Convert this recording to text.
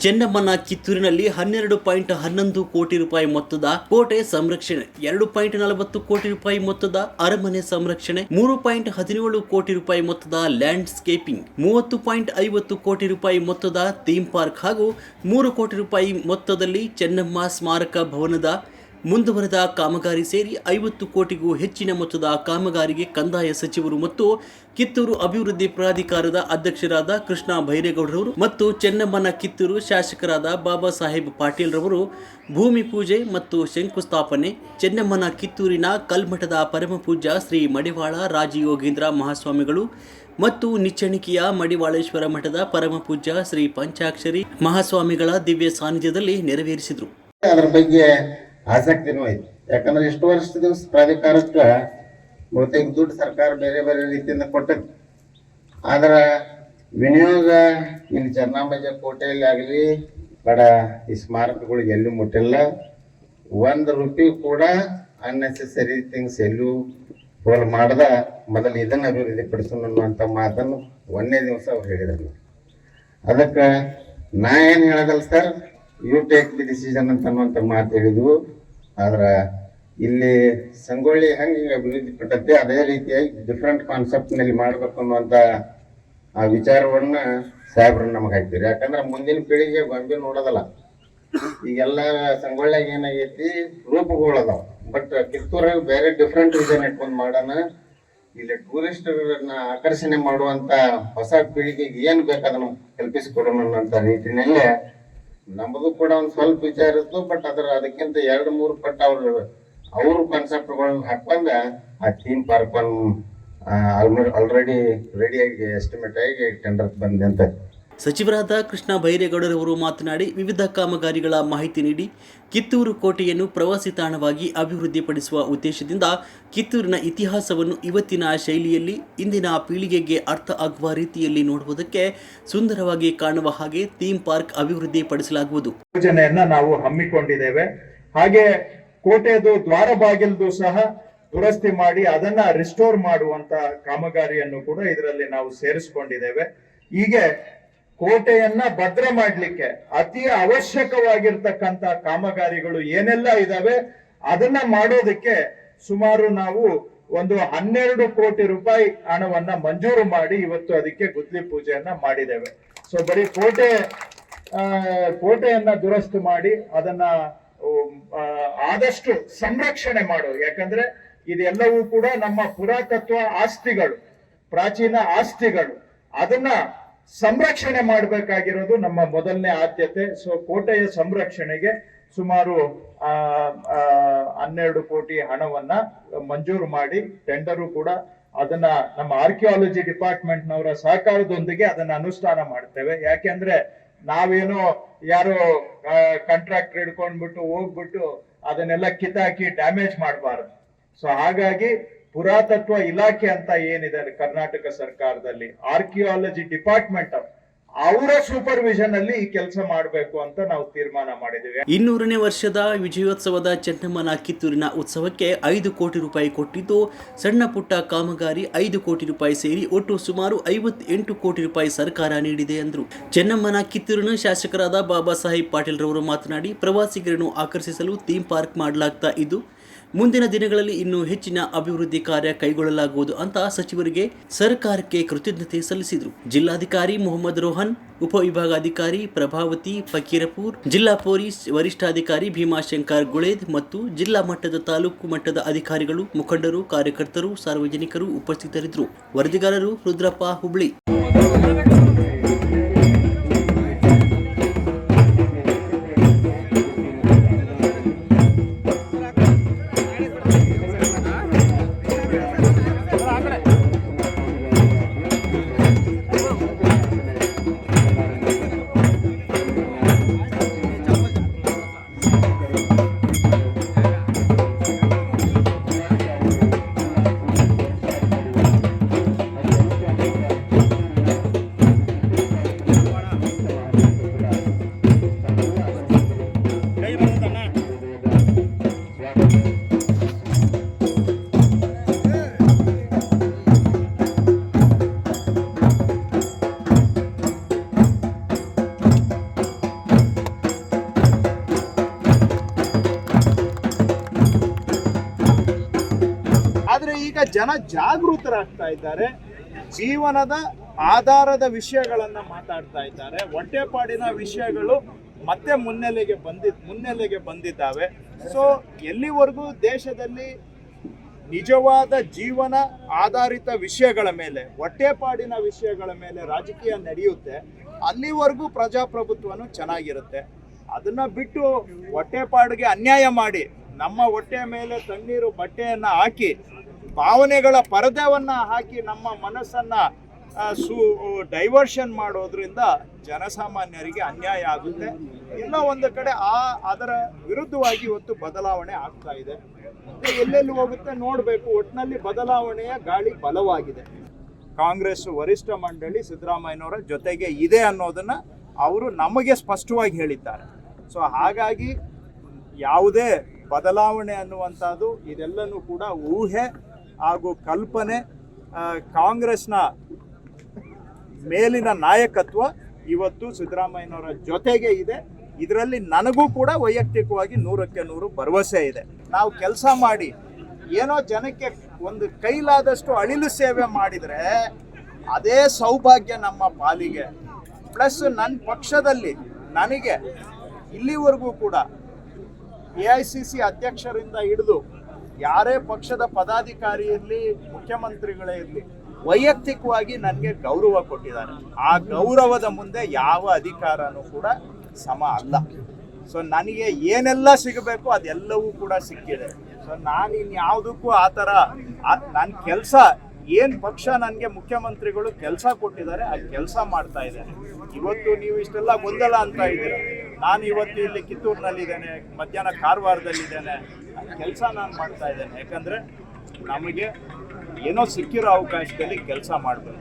ಚೆನ್ನಮ್ಮನ ಕಿತ್ತೂರಿನಲ್ಲಿ 12.11 ಕೋಟಿ ರೂಪಾಯಿ ಮೊತ್ತದ ಕೋಟೆ ಸಂರಕ್ಷಣೆ, 2.40 ಕೋಟಿ ರೂಪಾಯಿ ಮೊತ್ತದ ಅರಮನೆ ಸಂರಕ್ಷಣೆ, 3.17 ಕೋಟಿ ರೂಪಾಯಿ ಮೊತ್ತದ ಲ್ಯಾಂಡ್ಸ್ಕೇಪಿಂಗ್, 30.50 ಕೋಟಿ ರೂಪಾಯಿ ಮೊತ್ತದ ಥೀಮ್ ಪಾರ್ಕ್ ಹಾಗೂ 3 ಕೋಟಿ ರೂಪಾಯಿ ಮೊತ್ತದಲ್ಲಿ ಚೆನ್ನಮ್ಮ ಸ್ಮಾರಕ ಭವನದ ಮುಂದುವರೆದ ಕಾಮಗಾರಿ ಸೇರಿ 50 ಕೋಟಿಗೂ ಹೆಚ್ಚಿನ ಮೊತ್ತದ ಕಾಮಗಾರಿಗೆ ಕಂದಾಯ ಸಚಿವರು ಮತ್ತು ಕಿತ್ತೂರು ಅಭಿವೃದ್ಧಿ ಪ್ರಾಧಿಕಾರದ ಅಧ್ಯಕ್ಷರಾದ ಕೃಷ್ಣ ಬೈರೇಗೌಡರವರು ಮತ್ತು ಚೆನ್ನಮ್ಮನ ಕಿತ್ತೂರು ಶಾಸಕರಾದ ಬಾಬಾ ಸಾಹೇಬ್ ಪಾಟೀಲ್ ರವರು ಭೂಮಿ ಪೂಜೆ ಮತ್ತು ಶಂಕುಸ್ಥಾಪನೆ, ಚೆನ್ನಮ್ಮನ ಕಿತ್ತೂರಿನ ಕಲ್ಮಠದ ಪರಮಪೂಜ್ಯ ಶ್ರೀ ಮಡಿವಾಳ ರಾಜಯೋಗೀಂದ್ರ ಮಹಾಸ್ವಾಮಿಗಳು ಮತ್ತು ನಿಚ್ಚಣಿಕೆಯ ಮಡಿವಾಳೇಶ್ವರ ಮಠದ ಪರಮಪೂಜ್ಯ ಶ್ರೀ ಪಂಚಾಕ್ಷರಿ ಮಹಾಸ್ವಾಮಿಗಳ ದಿವ್ಯ ಸಾನ್ನಿಧ್ಯದಲ್ಲಿ ನೆರವೇರಿಸಿದರು. ಅದರ ಬಗ್ಗೆ ಆಸಕ್ತಿನೂ ಐತಿ. ಯಾಕಂದ್ರೆ ಇಷ್ಟು ವರ್ಷದ ಪ್ರಾಧಿಕಾರಕ್ಕೆ ಬಹುತೇಕ ದುಡ್ಡು ಸರ್ಕಾರ ಬೇರೆ ಬೇರೆ ರೀತಿಯಿಂದ ಕೊಟ್ಟದ್ದು. ಆದ್ರ ವಿನಿಯೋಗ ಇಲ್ಲಿ ಚೆನ್ನಮ್ಮ ಕೋಟೆಯಲ್ಲಿ ಆಗಲಿ ಬಡ ಈ ಸ್ಮಾರಕಗಳಿಗೆ ಎಲ್ಲೂ ಮುಟ್ಟಿಲ್ಲ. 1 ರೂಪಾಯಿ ಕೂಡ ಅನ್ನೆಸೆಸರಿ ಥಿಂಗ್ಸ್ ಎಲ್ಲೂ ಹೋಲ್ ಮಾಡ್ದ ಮೊದಲು ಇದನ್ನು ಅಭಿವೃದ್ಧಿ ಪಡಿಸೋಣ ಅನ್ನುವಂಥ ಮಾತನ್ನು ಒಂದನೇ ದಿವಸ ಅವ್ರು ಹೇಳಿದ್ರು. ಅದಕ್ಕೆ ನಾ ಏನು ಹೇಳೋದಲ್ಲ sir, you take the decision ಅಂತ ಅನ್ನುವಂಥ ಮಾತು ಹೇಳಿದ್ವು. ಆದ್ರೆ ಇಲ್ಲಿ ಸಂಗೊಳ್ಳಿ ಹೆಂಗೆ ಅಭಿವೃದ್ಧಿ ಪಟ್ಟತ್ತೆ ಅದೇ ರೀತಿಯಾಗಿ ಡಿಫ್ರೆಂಟ್ ಕಾನ್ಸೆಪ್ಟ್ನಲ್ಲಿ ಮಾಡಬೇಕು ಅನ್ನುವಂಥ ಆ ವಿಚಾರವನ್ನ ಸಾಹೇಬ್ರನ್ನ ನಮಗೆ ಹಾಕ್ತೀರಿ. ಯಾಕಂದ್ರೆ ಮುಂದಿನ ಪೀಳಿಗೆ ಗೊಂಬೆ ನೋಡೋದಲ್ಲ. ಈಗೆಲ್ಲ ಸಂಗೊಳ್ಳಿಯಾಗ ಏನಾಗೈತಿ ರೂಪಗಳದಾವ, ಬಟ್ ಕಿತ್ತೂರಾಗ ಬೇರೆ ಡಿಫ್ರೆಂಟ್ ವಿಷನ್ ಇಟ್ಕೊಂಡು ಮಾಡೋಣ. ಇಲ್ಲಿ ಟೂರಿಸ್ಟರನ್ನ ಆಕರ್ಷಣೆ ಮಾಡುವಂತ ಹೊಸ ಪೀಳಿಗೆಗೆ ಏನು ಬೇಕಾದನ್ನು ಕಲ್ಪಿಸಿಕೊಡೋಣ ಅನ್ನೋಂಥ ರೀತಿಯಲ್ಲೇ ನಮ್ಮದು ಕೂಡ ಒಂದು ಸ್ವಲ್ಪ ವಿಚಾರ ಇತ್ತು. ಬಟ್ ಅದಕ್ಕಿಂತ 2-3 ಪಟ್ಟು ಅವ್ರ ಕಾನ್ಸೆಪ್ಟ್ಗಳನ್ನ ಹಾಕೊಂಡ ಆ ಥೀಮ್ ಪಾರ್ಕ್ ಆಲ್ರೆಡಿ ರೆಡಿಯಾಗಿ ಎಸ್ಟಿಮೇಟ್ ಆಗಿ ಟೆಂಡರ್ ಬಂದೆ ಅಂತ ಸಚಿವರಾದ ಕೃಷ್ಣ ಬೈರೇಗೌಡರವರು ಮಾತನಾಡಿ, ವಿವಿಧ ಕಾಮಗಾರಿಗಳ ಮಾಹಿತಿ ನೀಡಿ ಕಿತ್ತೂರು ಕೋಟೆಯನ್ನು ಪ್ರವಾಸಿ ತಾಣವಾಗಿ ಅಭಿವೃದ್ಧಿಪಡಿಸುವ ಉದ್ದೇಶದಿಂದ ಕಿತ್ತೂರಿನ ಇತಿಹಾಸವನ್ನು ಇವತ್ತಿನ ಶೈಲಿಯಲ್ಲಿ ಇಂದಿನ ಪೀಳಿಗೆಗೆ ಅರ್ಥ ಆಗುವ ರೀತಿಯಲ್ಲಿ ನೋಡುವುದಕ್ಕೆ ಸುಂದರವಾಗಿ ಕಾಣುವ ಹಾಗೆ ಥೀಮ್ ಪಾರ್ಕ್ ಅಭಿವೃದ್ಧಿಪಡಿಸಲಾಗುವುದು. ಯೋಜನೆಯನ್ನ ನಾವು ಹಮ್ಮಿಕೊಂಡಿದ್ದೇವೆ. ಹಾಗೆ ಕೋಟೆದು ದ್ವಾರ ಬಾಗಿಲದು ಸಹ ದುರಸ್ತಿ ಮಾಡಿ ಅದನ್ನ ರಿಸ್ಟೋರ್ ಮಾಡುವಂತ ಕಾಮಗಾರಿಯನ್ನು ಕೂಡ ಇದರಲ್ಲಿ ನಾವು ಸೇರಿಸಿಕೊಂಡಿದ್ದೇವೆ. ಹೀಗೆ ಕೋಟೆಯನ್ನ ಭದ್ರ ಮಾಡ್ಲಿಕ್ಕೆ ಅತಿ ಅವಶ್ಯಕವಾಗಿರ್ತಕ್ಕಂಥ ಕಾಮಗಾರಿಗಳು ಏನೆಲ್ಲ ಇದಾವೆ ಅದನ್ನ ಮಾಡೋದಕ್ಕೆ ಸುಮಾರು ನಾವು ಒಂದು 12 ಕೋಟಿ ರೂಪಾಯಿ ಹಣವನ್ನ ಮಂಜೂರು ಮಾಡಿ ಇವತ್ತು ಅದಕ್ಕೆ ಗುದ್ಲಿ ಪೂಜೆಯನ್ನ ಮಾಡಿದ್ದೇವೆ. ಸೊ ಬರೀ ಕೋಟೆಯನ್ನ ದುರಸ್ತು ಮಾಡಿ ಅದನ್ನ ಆದಷ್ಟು ಸಂರಕ್ಷಣೆ ಮಾಡೋದು. ಯಾಕಂದ್ರೆ ಇದೆಲ್ಲವೂ ಕೂಡ ನಮ್ಮ ಪುರಾತತ್ವ ಆಸ್ತಿಗಳು, ಪ್ರಾಚೀನ ಆಸ್ತಿಗಳು, ಅದನ್ನ ಸಂರಕ್ಷಣೆ ಮಾಡಬೇಕಾಗಿರೋದು ನಮ್ಮ ಮೊದಲನೇ ಆದ್ಯತೆ. ಸೊ ಕೋಟೆಯ ಸಂರಕ್ಷಣೆಗೆ ಸುಮಾರು 12 ಕೋಟಿ ಹಣವನ್ನ ಮಂಜೂರು ಮಾಡಿ ಟೆಂಡರು ಕೂಡ ಅದನ್ನ ನಮ್ಮ ಆರ್ಕಿಯಾಲಜಿ ಡಿಪಾರ್ಟ್ಮೆಂಟ್ ನವರ ಸಹಕಾರದೊಂದಿಗೆ ಅದನ್ನ ಅನುಷ್ಠಾನ ಮಾಡ್ತೇವೆ. ಯಾಕೆಂದ್ರೆ ನಾವೇನೋ ಯಾರೋ ಕಾಂಟ್ರಾಕ್ಟರ್ ಹಿಡ್ಕೊಂಡ್ಬಿಟ್ಟು ಹೋಗ್ಬಿಟ್ಟು ಅದನ್ನೆಲ್ಲ ಕಿತ್ತಾಕಿ ಡ್ಯಾಮೇಜ್ ಮಾಡಬಾರದು. ಸೊ ಹಾಗಾಗಿ ಪುರಾತತ್ವ ಇಲಾಖೆ ಅಂತ ಏನಿದೆ ಕರ್ನಾಟಕ ಸರ್ಕಾರದಲ್ಲಿ, ಆರ್ಕಿಯಾಲಜಿ ಡಿಪಾರ್ಟ್ಮೆಂಟ್ ಅವರ ಸೂಪರ್ವಿಷನ್ ಅಲ್ಲಿ ಈ ಕೆಲಸ ಮಾಡಬೇಕು ಅಂತ ನಾವು ತೀರ್ಮಾನ ಮಾಡಿದ್ದೀವಿ. 200ನೇ ವರ್ಷದ ವಿಜಯೋತ್ಸವದ ಚೆನ್ನಮ್ಮನ ಕಿತ್ತೂರಿನ ಉತ್ಸವಕ್ಕೆ 5 ಕೋಟಿ ರೂಪಾಯಿ ಕೊಟ್ಟಿದ್ದು, ಸಣ್ಣ ಪುಟ್ಟ ಕಾಮಗಾರಿ 5 ಕೋಟಿ ರೂಪಾಯಿ ಸೇರಿ ಒಟ್ಟು ಸುಮಾರು 58 ಕೋಟಿ ರೂಪಾಯಿ ಸರ್ಕಾರ ನೀಡಿದೆ ಎಂದರು. ಚೆನ್ನಮ್ಮನ ಕಿತ್ತೂರಿನ ಶಾಸಕರಾದ ಬಾಬಾ ಸಾಹೇಬ್ ಪಾಟೀಲ್ ರವರು ಮಾತನಾಡಿ, ಪ್ರವಾಸಿಗರನ್ನು ಆಕರ್ಷಿಸಲು ಥೀಮ್ ಪಾರ್ಕ್ ಮಾಡಲಾಗ್ತಾ ಇದ್ದು ಮುಂದಿನ ದಿನಗಳಲ್ಲಿ ಇನ್ನೂ ಹೆಚ್ಚಿನ ಅಭಿವೃದ್ಧಿ ಕಾರ್ಯ ಕೈಗೊಳ್ಳಲಾಗುವುದು ಅಂತ ಸಚಿವರಿಗೆ ಸರ್ಕಾರಕ್ಕೆ ಕೃತಜ್ಞತೆ ಸಲ್ಲಿಸಿದರು. ಜಿಲ್ಲಾಧಿಕಾರಿ ಮೊಹಮ್ಮದ್ ರೋಹನ್, ಉಪವಿಭಾಗಾಧಿಕಾರಿ ಪ್ರಭಾವತಿ ಫಕೀರಪುರ್, ಜಿಲ್ಲಾ ಪೊಲೀಸ್ ವರಿಷ್ಠಾಧಿಕಾರಿ ಭೀಮಾಶಂಕರ್ ಗುಳೇದ್ ಮತ್ತು ಜಿಲ್ಲಾ ಮಟ್ಟದ ತಾಲೂಕು ಮಟ್ಟದ ಅಧಿಕಾರಿಗಳು, ಮುಖಂಡರು, ಕಾರ್ಯಕರ್ತರು, ಸಾರ್ವಜನಿಕರು ಉಪಸ್ಥಿತರಿದ್ದರು. ವರದಿಗಾರರು ರುದ್ರಪ್ಪ, ಹುಬ್ಳಿ. ಜನ ಜಾಗೃತರಾಗ್ತಾ ಇದ್ದಾರೆ, ಜೀವನದ ಆಧಾರದ ವಿಷಯಗಳನ್ನ ಮಾತಾಡ್ತಾ ಇದ್ದಾರೆ. ಹೊಟ್ಟೆಪಾಡಿನ ವಿಷಯಗಳು ಮತ್ತೆ ಮುನ್ನೆಲೆಗೆ ಬಂದಿದ್ದಾವೆ. ಸೊ ಎಲ್ಲಿವರೆಗೂ ದೇಶದಲ್ಲಿ ನಿಜವಾದ ಜೀವನ ಆಧಾರಿತ ವಿಷಯಗಳ ಮೇಲೆ, ಹೊಟ್ಟೆಪಾಡಿನ ವಿಷಯಗಳ ಮೇಲೆ ರಾಜಕೀಯ ನಡೆಯುತ್ತೆ, ಅಲ್ಲಿವರೆಗೂ ಪ್ರಜಾಪ್ರಭುತ್ವನು ಚೆನ್ನಾಗಿರುತ್ತೆ. ಅದನ್ನ ಬಿಟ್ಟು ಹೊಟ್ಟೆಪಾಡಿಗೆ ಅನ್ಯಾಯ ಮಾಡಿ ನಮ್ಮ ಹೊಟ್ಟೆ ಮೇಲೆ ತಣ್ಣೀರು ಬಟ್ಟೆಯನ್ನ ಹಾಕಿ ಭಾವನೆಗಳ ಪರದೆವನ್ನ ಹಾಕಿ ನಮ್ಮ ಮನಸ್ಸನ್ನ ಡೈವರ್ಷನ್ ಮಾಡೋದ್ರಿಂದ ಜನಸಾಮಾನ್ಯರಿಗೆ ಅನ್ಯಾಯ ಆಗುತ್ತೆ. ಎಲ್ಲ ಒಂದು ಕಡೆ ಅದರ ವಿರುದ್ಧವಾಗಿ ಇವತ್ತು ಬದಲಾವಣೆ ಆಗ್ತಾ ಇದೆ. ಎಲ್ಲೆಲ್ಲಿ ಹೋಗುತ್ತೆ ನೋಡಬೇಕು. ಒಟ್ಟಿನಲ್ಲಿ ಬದಲಾವಣೆಯ ಗಾಳಿ ಬಲವಾಗಿದೆ. ಕಾಂಗ್ರೆಸ್ ವರಿಷ್ಠ ಮಂಡಳಿ ಸಿದ್ದರಾಮಯ್ಯನವರ ಜೊತೆಗೆ ಇದೆ ಅನ್ನೋದನ್ನ ಅವರು ನಮಗೆ ಸ್ಪಷ್ಟವಾಗಿ ಹೇಳಿದ್ದಾರೆ. ಸೊ ಹಾಗಾಗಿ ಯಾವುದೇ ಬದಲಾವಣೆ ಅನ್ನುವಂಥದ್ದು ಇದೆಲ್ಲನೂ ಕೂಡ ಊಹೆ ಹಾಗೂ ಕಲ್ಪನೆ. ಕಾಂಗ್ರೆಸ್ನ ಮೇಲಿನ ನಾಯಕತ್ವ ಇವತ್ತು ಸಿದ್ದರಾಮಯ್ಯನವರ ಜೊತೆಗೆ ಇದೆ. ಇದರಲ್ಲಿ ನನಗೂ ಕೂಡ ವೈಯಕ್ತಿಕವಾಗಿ 100ಕ್ಕೆ 100 ಭರವಸೆ ಇದೆ. ನಾವು ಕೆಲಸ ಮಾಡಿ ಏನೋ ಜನಕ್ಕೆ ಒಂದು ಕೈಲಾದಷ್ಟು ಅಳಿಲು ಸೇವೆ ಮಾಡಿದರೆ ಅದೇ ಸೌಭಾಗ್ಯ ನಮ್ಮ ಪಾಲಿಗೆ. ಪ್ಲಸ್ ನನ್ನ ಪಕ್ಷದಲ್ಲಿ ನನಗೆ ಇಲ್ಲಿವರೆಗೂ ಕೂಡ AICC ಅಧ್ಯಕ್ಷರಿಂದ ಹಿಡಿದು ಯಾರೇ ಪಕ್ಷದ ಪದಾಧಿಕಾರಿ ಇರಲಿ, ಮುಖ್ಯಮಂತ್ರಿಗಳೇ ಇರಲಿ, ವೈಯಕ್ತಿಕವಾಗಿ ನನಗೆ ಗೌರವ ಕೊಟ್ಟಿದ್ದಾರೆ. ಆ ಗೌರವದ ಮುಂದೆ ಯಾವ ಅಧಿಕಾರನೂ ಕೂಡ ಸಮ ಅಲ್ಲ. ಸೊ ನನಗೆ ಏನೆಲ್ಲ ಸಿಗಬೇಕು ಅದೆಲ್ಲವೂ ಕೂಡ ಸಿಕ್ಕಿದೆ. ಸೊ ನಾನು ಇನ್ಯಾವುದಕ್ಕೂ ಆ ಥರ ನನ್ನ ಕೆಲಸ ಏನು ಪಕ್ಷ ನನಗೆ ಮುಖ್ಯಮಂತ್ರಿಗಳು ಕೆಲಸ ಕೊಟ್ಟಿದ್ದಾರೆ ಆ ಕೆಲಸ ಮಾಡ್ತಾ ಇದ್ದೇನೆ. ಇವತ್ತು ನೀವು ಇಷ್ಟೆಲ್ಲ ಗೊಂದಲ ಅಂತ ಇದ್ದೀರ. ನಾನು ಇವತ್ತು ಇಲ್ಲಿ ಕಿತ್ತೂರಿನಲ್ಲಿದ್ದೇನೆ, ಮಧ್ಯಾಹ್ನ ಕಾರವಾರದಲ್ಲಿದ್ದೇನೆ. ಕೆಲಸ ನಾನು ಮಾಡ್ತಾ ಇದ್ದೇನೆ. ಯಾಕಂದರೆ ನಮಗೆ ಏನೋ ಸಿಕ್ಕಿರೋ ಅವಕಾಶದಲ್ಲಿ ಕೆಲಸ ಮಾಡಬೇಕು.